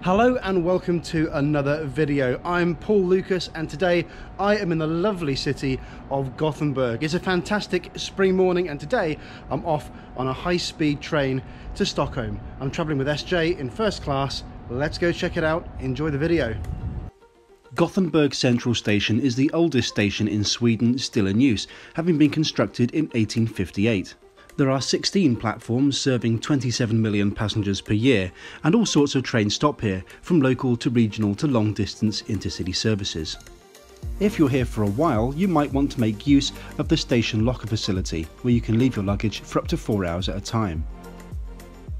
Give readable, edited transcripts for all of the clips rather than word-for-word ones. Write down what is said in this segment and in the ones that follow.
Hello and welcome to another video. I'm Paul Lucas and today I am in the lovely city of Gothenburg. It's a fantastic spring morning and today I'm off on a high-speed train to Stockholm. I'm traveling with SJ in first class. Let's go check it out. Enjoy the video. Gothenburg Central Station is the oldest station in Sweden still in use, having been constructed in 1858. There are 16 platforms serving 27 million passengers per year, and all sorts of trains stop here, from local to regional to long-distance intercity services. If you're here for a while, you might want to make use of the station locker facility, where you can leave your luggage for up to 4 hours at a time.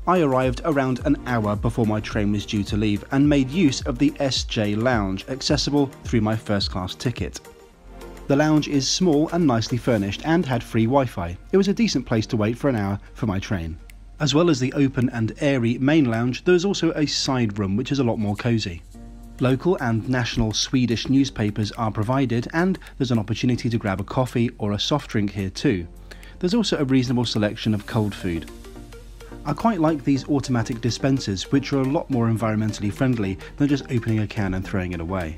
I arrived around an hour before my train was due to leave and made use of the SJ Lounge, accessible through my first class ticket. The lounge is small and nicely furnished and had free Wi-Fi. It was a decent place to wait for an hour for my train. As well as the open and airy main lounge, there is also a side room which is a lot more cosy. Local and national Swedish newspapers are provided and there's an opportunity to grab a coffee or a soft drink here too. There's also a reasonable selection of cold food. I quite like these automatic dispensers, which are a lot more environmentally friendly than just opening a can and throwing it away.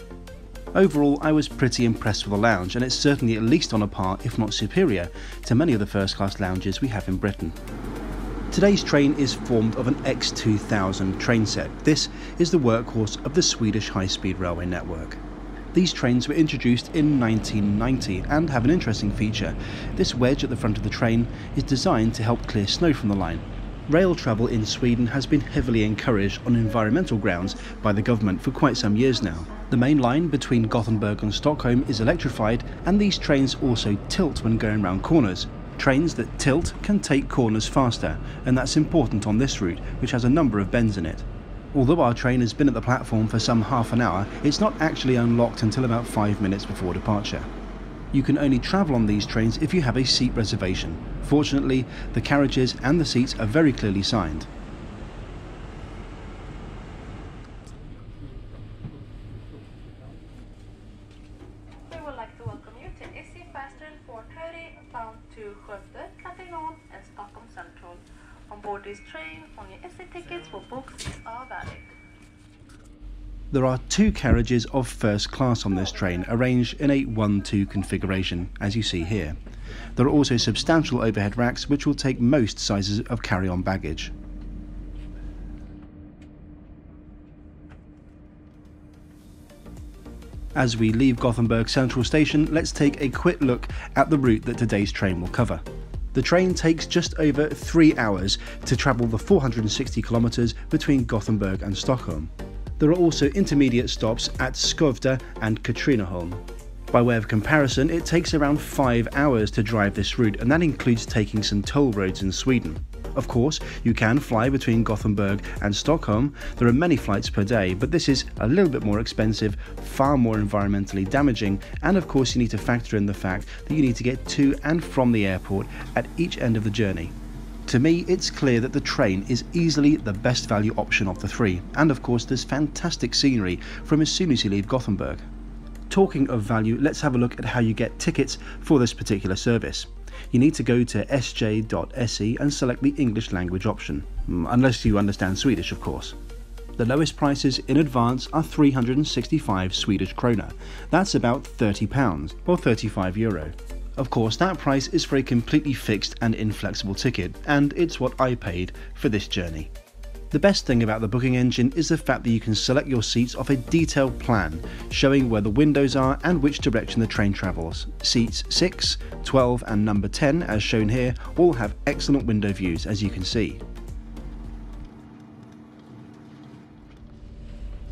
Overall, I was pretty impressed with the lounge, and it's certainly at least on a par, if not superior, to many of the first-class lounges we have in Britain. Today's train is formed of an X2000 train set. This is the workhorse of the Swedish high-speed railway network. These trains were introduced in 1990 and have an interesting feature. This wedge at the front of the train is designed to help clear snow from the line. Rail travel in Sweden has been heavily encouraged on environmental grounds by the government for quite some years now. The main line between Gothenburg and Stockholm is electrified, and these trains also tilt when going round corners. Trains that tilt can take corners faster, and that's important on this route, which has a number of bends in it. Although our train has been at the platform for some half an hour, it's not actually unlocked until about 5 minutes before departure. You can only travel on these trains if you have a seat reservation. Fortunately, the carriages and the seats are very clearly signed. We would like to welcome you to SJ Fastern 430 bound to Skövde, Katrineholm and Stockholm Central. On board this train, only SJ tickets for book seats are valid. There are 2 carriages of first class on this train, arranged in a 1-2 configuration, as you see here. There are also substantial overhead racks which will take most sizes of carry-on baggage. As we leave Gothenburg Central Station, let's take a quick look at the route that today's train will cover. The train takes just over 3 hours to travel the 460 kilometers between Gothenburg and Stockholm. There are also intermediate stops at Skövde and Katrineholm. By way of comparison, it takes around 5 hours to drive this route, and that includes taking some toll roads in Sweden. Of course, you can fly between Gothenburg and Stockholm. There are many flights per day, but this is a little bit more expensive, far more environmentally damaging, and of course you need to factor in the fact that you need to get to and from the airport at each end of the journey. To me, it's clear that the train is easily the best value option of the 3, and of course there's fantastic scenery from as soon as you leave Gothenburg. Talking of value, let's have a look at how you get tickets for this particular service. You need to go to sj.se and select the English language option, unless you understand Swedish of course. The lowest prices in advance are 365 Swedish krona. That's about £30 or €35. Of course, that price is for a completely fixed and inflexible ticket, and it's what I paid for this journey. The best thing about the booking engine is the fact that you can select your seats off a detailed plan, showing where the windows are and which direction the train travels. Seats 6, 12 and number 10, as shown here, all have excellent window views, as you can see.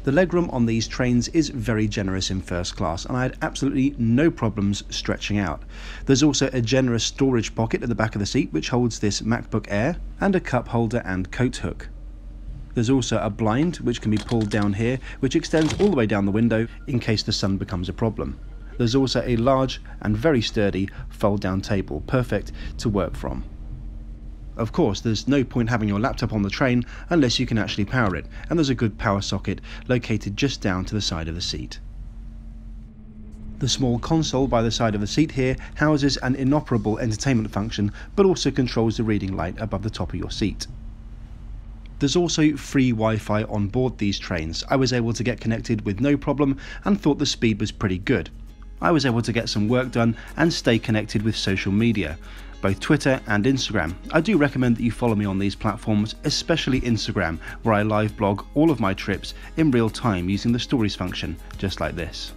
The legroom on these trains is very generous in first class, and I had absolutely no problems stretching out. There's also a generous storage pocket at the back of the seat which holds this MacBook Air, and a cup holder and coat hook. There's also a blind which can be pulled down here, which extends all the way down the window in case the sun becomes a problem. There's also a large and very sturdy fold-down table, perfect to work from. Of course, there's no point having your laptop on the train unless you can actually power it, and there's a good power socket located just down to the side of the seat. The small console by the side of the seat here houses an inoperable entertainment function, but also controls the reading light above the top of your seat. There's also free Wi-Fi on board these trains. I was able to get connected with no problem and thought the speed was pretty good. I was able to get some work done and stay connected with social media, both Twitter and Instagram. I do recommend that you follow me on these platforms, especially Instagram, where I live blog all of my trips in real time using the stories function, just like this.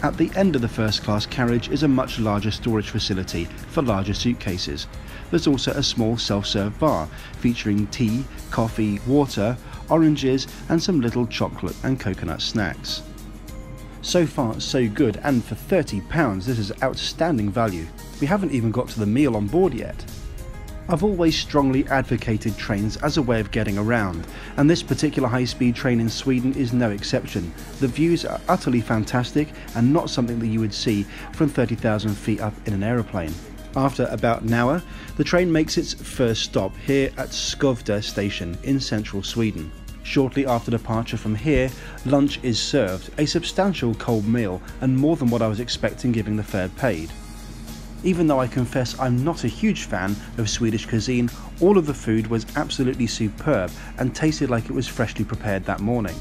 At the end of the first class carriage is a much larger storage facility for larger suitcases. There's also a small self-serve bar featuring tea, coffee, water, oranges and some little chocolate and coconut snacks. So far so good, and for £30 this is outstanding value. We haven't even got to the meal on board yet. I've always strongly advocated trains as a way of getting around, and this particular high-speed train in Sweden is no exception. The views are utterly fantastic and not something that you would see from 30,000 feet up in an aeroplane. After about an hour, the train makes its first stop here at Skövde station in central Sweden. Shortly after departure from here, lunch is served, a substantial cold meal and more than what I was expecting given the fare paid. Even though I confess I'm not a huge fan of Swedish cuisine, all of the food was absolutely superb and tasted like it was freshly prepared that morning.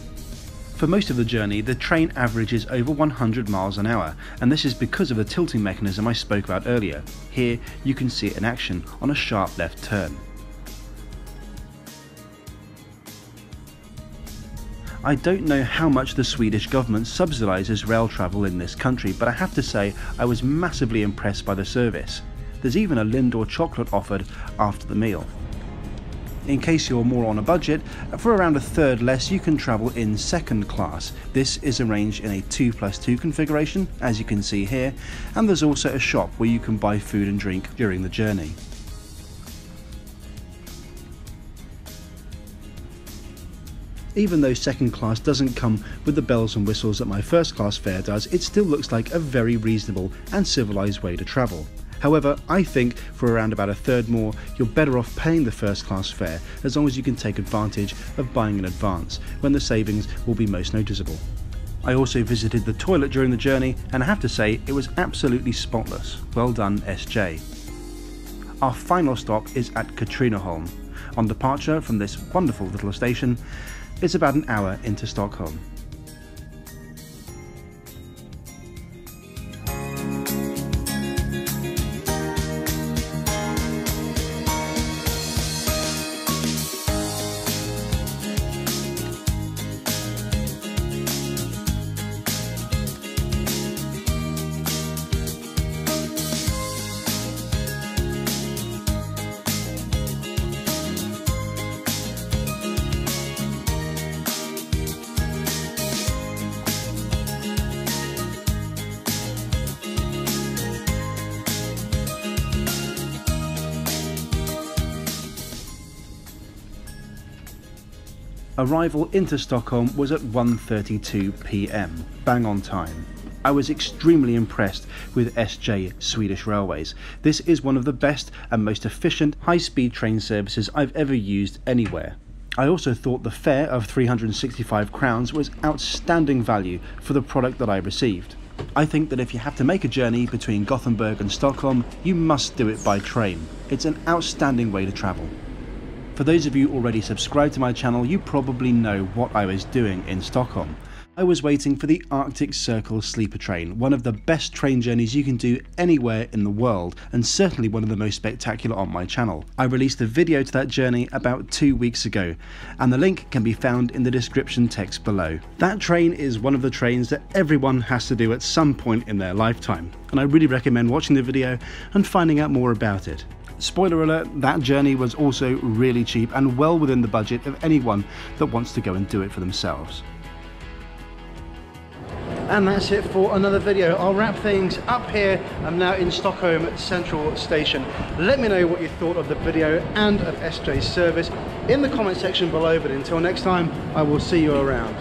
For most of the journey, the train averages over 100 miles an hour, and this is because of the tilting mechanism I spoke about earlier. Here you can see it in action on a sharp left turn. I don't know how much the Swedish government subsidises rail travel in this country, but I have to say I was massively impressed by the service. There's even a Lindor chocolate offered after the meal. In case you're more on a budget, for around a third less you can travel in second class. This is arranged in a 2+2 configuration, as you can see here, and there's also a shop where you can buy food and drink during the journey. Even though second class doesn't come with the bells and whistles that my first class fare does, it still looks like a very reasonable and civilised way to travel. However, I think for around about a third more, you're better off paying the first class fare as long as you can take advantage of buying in advance, when the savings will be most noticeable. I also visited the toilet during the journey, and I have to say it was absolutely spotless. Well done, SJ. Our final stop is at Katrineholm. On departure from this wonderful little station, it's about an hour into Stockholm. Arrival into Stockholm was at 1:32 p.m, bang on time. I was extremely impressed with SJ Swedish Railways. This is one of the best and most efficient high-speed train services I've ever used anywhere. I also thought the fare of 365 crowns was outstanding value for the product that I received. I think that if you have to make a journey between Gothenburg and Stockholm, you must do it by train. It's an outstanding way to travel. For those of you already subscribed to my channel, you probably know what I was doing in Stockholm. I was waiting for the Arctic Circle sleeper train, one of the best train journeys you can do anywhere in the world, and certainly one of the most spectacular on my channel. I released a video to that journey about 2 weeks ago, and the link can be found in the description text below. That train is one of the trains that everyone has to do at some point in their lifetime, and I really recommend watching the video and finding out more about it. Spoiler alert, that journey was also really cheap and well within the budget of anyone that wants to go and do it for themselves. And that's it for another video. I'll wrap things up here. I'm now in Stockholm Central Station. Let me know what you thought of the video and of SJ's service in the comment section below, but until next time, I will see you around.